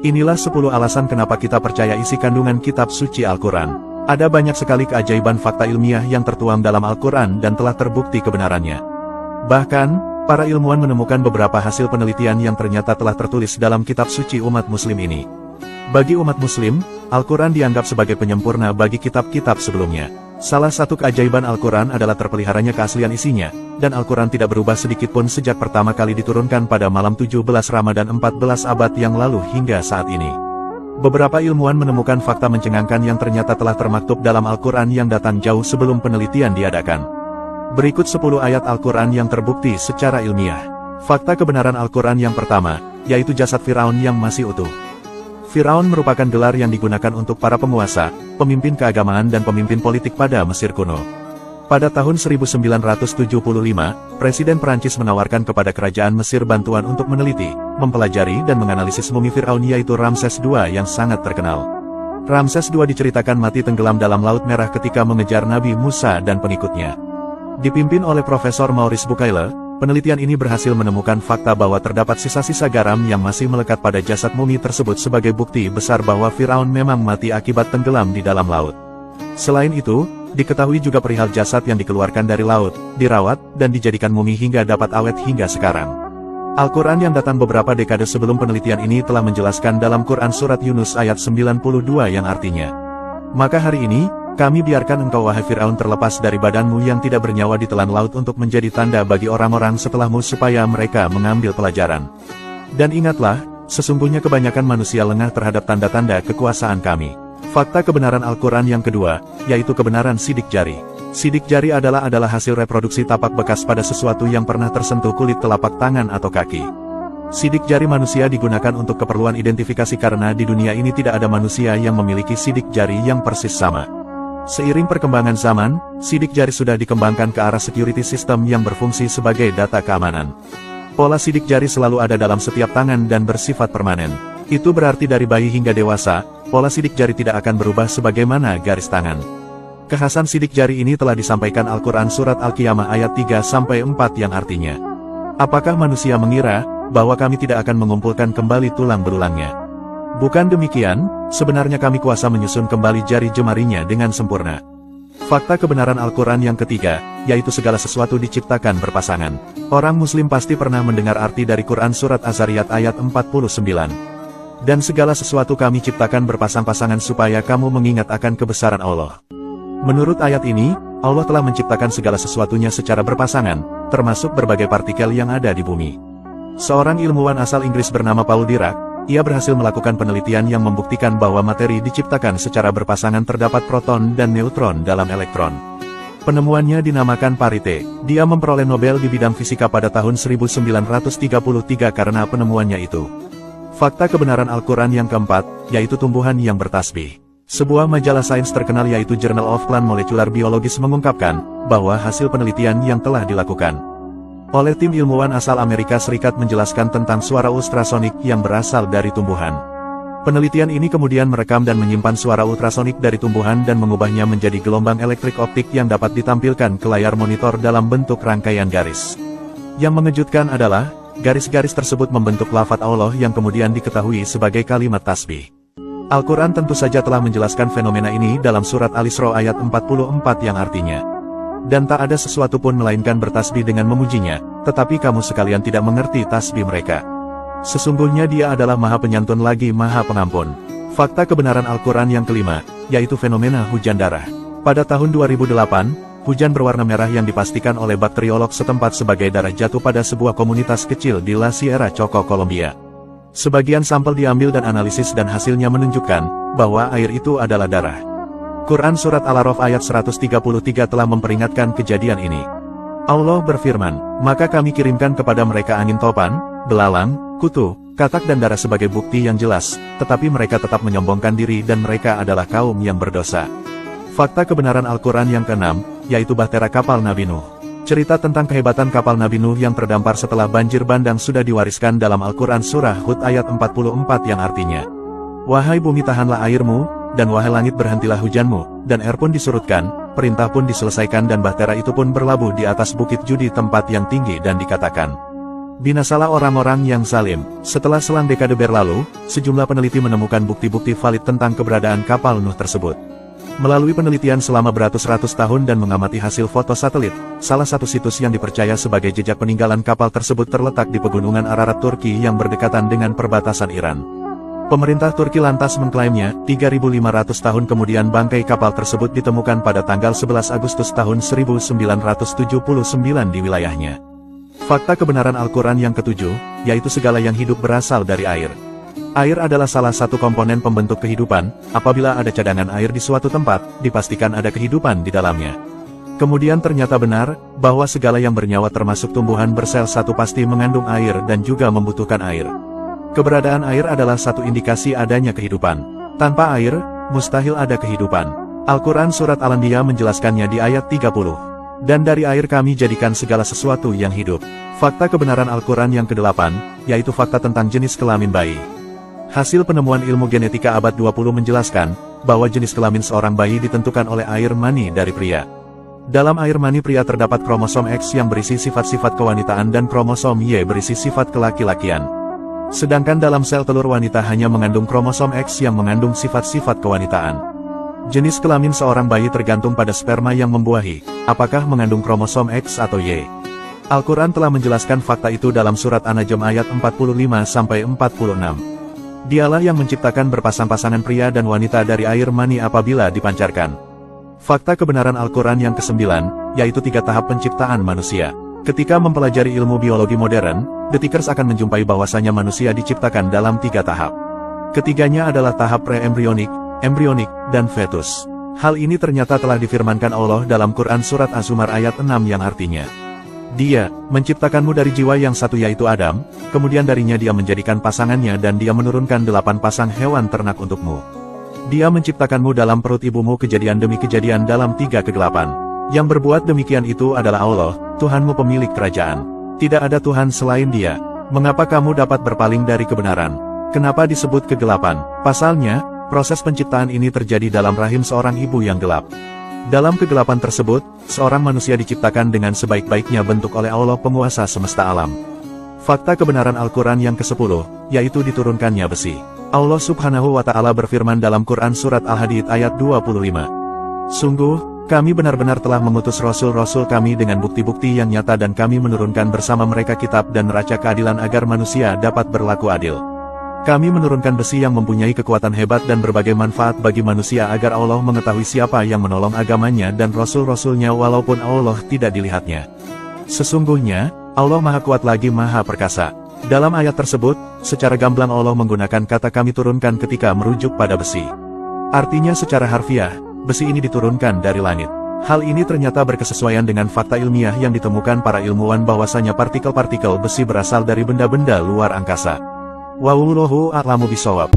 Inilah 10 alasan kenapa kita percaya isi kandungan kitab suci Al-Quran. Ada banyak sekali keajaiban fakta ilmiah yang tertuang dalam Al-Quran dan telah terbukti kebenarannya. Bahkan, para ilmuwan menemukan beberapa hasil penelitian yang ternyata telah tertulis dalam kitab suci umat muslim ini. Bagi umat muslim, Al-Quran dianggap sebagai penyempurna bagi kitab-kitab sebelumnya. Salah satu keajaiban Al-Quran adalah terpeliharanya keaslian isinya, dan Al-Quran tidak berubah sedikitpun sejak pertama kali diturunkan pada malam 17 Ramadan 14 abad yang lalu hingga saat ini. Beberapa ilmuwan menemukan fakta mencengangkan yang ternyata telah termaktub dalam Al-Quran yang datang jauh sebelum penelitian diadakan. Berikut 10 ayat Al-Quran yang terbukti secara ilmiah. Fakta kebenaran Al-Quran yang pertama, yaitu jasad Firaun yang masih utuh. Firaun merupakan gelar yang digunakan untuk para penguasa, pemimpin keagamaan dan pemimpin politik pada Mesir kuno. Pada tahun 1975, Presiden Perancis menawarkan kepada kerajaan Mesir bantuan untuk meneliti, mempelajari dan menganalisis mumi Firaun yaitu Ramses II yang sangat terkenal. Ramses II diceritakan mati tenggelam dalam Laut Merah ketika mengejar Nabi Musa dan pengikutnya. Dipimpin oleh Profesor Maurice Bucaille, penelitian ini berhasil menemukan fakta bahwa terdapat sisa-sisa garam yang masih melekat pada jasad mumi tersebut sebagai bukti besar bahwa Firaun memang mati akibat tenggelam di dalam laut. Selain itu, diketahui juga perihal jasad yang dikeluarkan dari laut, dirawat, dan dijadikan mumi hingga dapat awet hingga sekarang. Al-Quran yang datang beberapa dekade sebelum penelitian ini telah menjelaskan dalam Quran Surat Yunus ayat 92 yang artinya, "Maka hari ini, kami biarkan engkau wahai Firaun terlepas dari badanmu yang tidak bernyawa di telan laut untuk menjadi tanda bagi orang-orang setelahmu supaya mereka mengambil pelajaran. Dan ingatlah, sesungguhnya kebanyakan manusia lengah terhadap tanda-tanda kekuasaan kami." Fakta kebenaran Al-Quran yang kedua, yaitu kebenaran sidik jari. Sidik jari adalah hasil reproduksi tapak bekas pada sesuatu yang pernah tersentuh kulit telapak tangan atau kaki. Sidik jari manusia digunakan untuk keperluan identifikasi karena di dunia ini tidak ada manusia yang memiliki sidik jari yang persis sama. Seiring perkembangan zaman, sidik jari sudah dikembangkan ke arah security system yang berfungsi sebagai data keamanan. Pola sidik jari selalu ada dalam setiap tangan dan bersifat permanen. Itu berarti dari bayi hingga dewasa, pola sidik jari tidak akan berubah sebagaimana garis tangan. Kekhasan sidik jari ini telah disampaikan Al-Quran Surat Al-Qiyamah ayat 3-4 yang artinya, "Apakah manusia mengira bahwa kami tidak akan mengumpulkan kembali tulang belulangnya? Bukan demikian, sebenarnya kami kuasa menyusun kembali jari jemarinya dengan sempurna." Fakta kebenaran Al-Quran yang ketiga, yaitu segala sesuatu diciptakan berpasangan. Orang muslim pasti pernah mendengar arti dari Quran Surat Az-Zariyat ayat 49. "Dan segala sesuatu kami ciptakan berpasang-pasangan supaya kamu mengingat akan kebesaran Allah." Menurut ayat ini, Allah telah menciptakan segala sesuatunya secara berpasangan, termasuk berbagai partikel yang ada di bumi. Seorang ilmuwan asal Inggris bernama Paul Dirac, ia berhasil melakukan penelitian yang membuktikan bahwa materi diciptakan secara berpasangan terdapat proton dan neutron dalam elektron. Penemuannya dinamakan parite. Dia memperoleh Nobel di bidang fisika pada tahun 1933 karena penemuannya itu. Fakta kebenaran Al-Quran yang keempat, yaitu tumbuhan yang bertasbih. Sebuah majalah sains terkenal yaitu Journal of Plant Molecular Biology mengungkapkan bahwa hasil penelitian yang telah dilakukan oleh tim ilmuwan asal Amerika Serikat menjelaskan tentang suara ultrasonik yang berasal dari tumbuhan. Penelitian ini kemudian merekam dan menyimpan suara ultrasonik dari tumbuhan dan mengubahnya menjadi gelombang elektrik optik yang dapat ditampilkan ke layar monitor dalam bentuk rangkaian garis. Yang mengejutkan adalah, garis-garis tersebut membentuk lafaz Allah yang kemudian diketahui sebagai kalimat tasbih. Al-Quran tentu saja telah menjelaskan fenomena ini dalam surat Al-Isra ayat 44 yang artinya, "Dan tak ada sesuatu pun melainkan bertasbih dengan memujinya, tetapi kamu sekalian tidak mengerti tasbih mereka. Sesungguhnya Dia adalah Maha Penyantun lagi Maha Pengampun." Fakta kebenaran Al-Quran yang kelima, yaitu fenomena hujan darah. Pada tahun 2008, hujan berwarna merah yang dipastikan oleh bakteriolog setempat sebagai darah jatuh pada sebuah komunitas kecil di La Sierra Choco, Kolombia. Sebagian sampel diambil dan analisis dan hasilnya menunjukkan bahwa air itu adalah darah. Quran Surat Al-A'raf ayat 133 telah memperingatkan kejadian ini. Allah berfirman, "Maka kami kirimkan kepada mereka angin topan, belalang, kutu, katak dan darah sebagai bukti yang jelas, tetapi mereka tetap menyombongkan diri dan mereka adalah kaum yang berdosa." Fakta kebenaran Al-Quran yang keenam, yaitu bahtera kapal Nabi Nuh. Cerita tentang kehebatan kapal Nabi Nuh yang terdampar setelah banjir bandang sudah diwariskan dalam Al-Quran Surah Hud ayat 44 yang artinya, "Wahai bumi tahanlah airmu, dan wahai langit berhentilah hujanmu, dan air pun disurutkan, perintah pun diselesaikan dan bahtera itu pun berlabuh di atas bukit Judi tempat yang tinggi dan dikatakan, Binasalah orang-orang yang zalim. Setelah selang dekade berlalu, sejumlah peneliti menemukan bukti-bukti valid tentang keberadaan kapal Nuh tersebut. Melalui penelitian selama beratus-ratus tahun dan mengamati hasil foto satelit, salah satu situs yang dipercaya sebagai jejak peninggalan kapal tersebut terletak di pegunungan Ararat Turki yang berdekatan dengan perbatasan Iran. Pemerintah Turki lantas mengklaimnya, 3.500 tahun kemudian bangkai kapal tersebut ditemukan pada tanggal 11 Agustus tahun 1979 di wilayahnya. Fakta kebenaran Al-Quran yang ketujuh, yaitu segala yang hidup berasal dari air. Air adalah salah satu komponen pembentuk kehidupan. Apabila ada cadangan air di suatu tempat, dipastikan ada kehidupan di dalamnya. Kemudian ternyata benar, bahwa segala yang bernyawa termasuk tumbuhan bersel satu pasti mengandung air dan juga membutuhkan air. Keberadaan air adalah satu indikasi adanya kehidupan. Tanpa air, mustahil ada kehidupan. Al-Quran Surat Al-Anbiya menjelaskannya di ayat 30. Dan dari air kami jadikan segala sesuatu yang hidup. Fakta kebenaran Al-Quran yang ke-8, yaitu fakta tentang jenis kelamin bayi. Hasil penemuan ilmu genetika abad 20 menjelaskan, bahwa jenis kelamin seorang bayi ditentukan oleh air mani dari pria. Dalam air mani pria terdapat kromosom X yang berisi sifat-sifat kewanitaan dan kromosom Y berisi sifat kelaki-lakian. Sedangkan dalam sel telur wanita hanya mengandung kromosom X yang mengandung sifat-sifat kewanitaan. Jenis kelamin seorang bayi tergantung pada sperma yang membuahi, apakah mengandung kromosom X atau Y. Al-Quran telah menjelaskan fakta itu dalam surat An-Najm ayat 45-46. Dialah yang menciptakan berpasang-pasangan pria dan wanita dari air mani apabila dipancarkan. Fakta kebenaran Al-Quran yang ke-9, yaitu 3 tahap penciptaan manusia. Ketika mempelajari ilmu biologi modern, detikers akan menjumpai bahwasanya manusia diciptakan dalam 3 tahap. Ketiganya adalah tahap pre-embrionik, embrionik, dan fetus. Hal ini ternyata telah difirmankan Allah dalam Quran Surat Az-Zumar ayat 6 yang artinya, Dia menciptakanmu dari jiwa yang satu yaitu Adam, kemudian darinya Dia menjadikan pasangannya dan Dia menurunkan 8 pasang hewan ternak untukmu. Dia menciptakanmu dalam perut ibumu kejadian demi kejadian dalam 3 kegelapan. Yang berbuat demikian itu adalah Allah, Tuhanmu pemilik kerajaan. Tidak ada Tuhan selain Dia. Mengapa kamu dapat berpaling dari kebenaran? Kenapa disebut kegelapan? Pasalnya, proses penciptaan ini terjadi dalam rahim seorang ibu yang gelap. Dalam kegelapan tersebut, seorang manusia diciptakan dengan sebaik-baiknya bentuk oleh Allah penguasa semesta alam. Fakta kebenaran Al-Quran yang ke-10, yaitu diturunkannya besi. Allah Subhanahu wa Ta'ala berfirman dalam Quran Surat Al-Hadid ayat 25. Sungguh, kami benar-benar telah mengutus Rasul-Rasul kami dengan bukti-bukti yang nyata dan kami menurunkan bersama mereka kitab dan neraca keadilan agar manusia dapat berlaku adil. Kami menurunkan besi yang mempunyai kekuatan hebat dan berbagai manfaat bagi manusia agar Allah mengetahui siapa yang menolong agamanya dan Rasul-Rasulnya walaupun Allah tidak dilihatnya. Sesungguhnya, Allah Maha Kuat lagi Maha Perkasa. Dalam ayat tersebut, secara gamblang Allah menggunakan kata kami turunkan ketika merujuk pada besi. Artinya secara harfiah, besi ini diturunkan dari langit. Hal ini ternyata berkesesuaian dengan fakta ilmiah yang ditemukan para ilmuwan bahwasanya partikel-partikel besi berasal dari benda-benda luar angkasa. Wallahu a'lamu bishawab.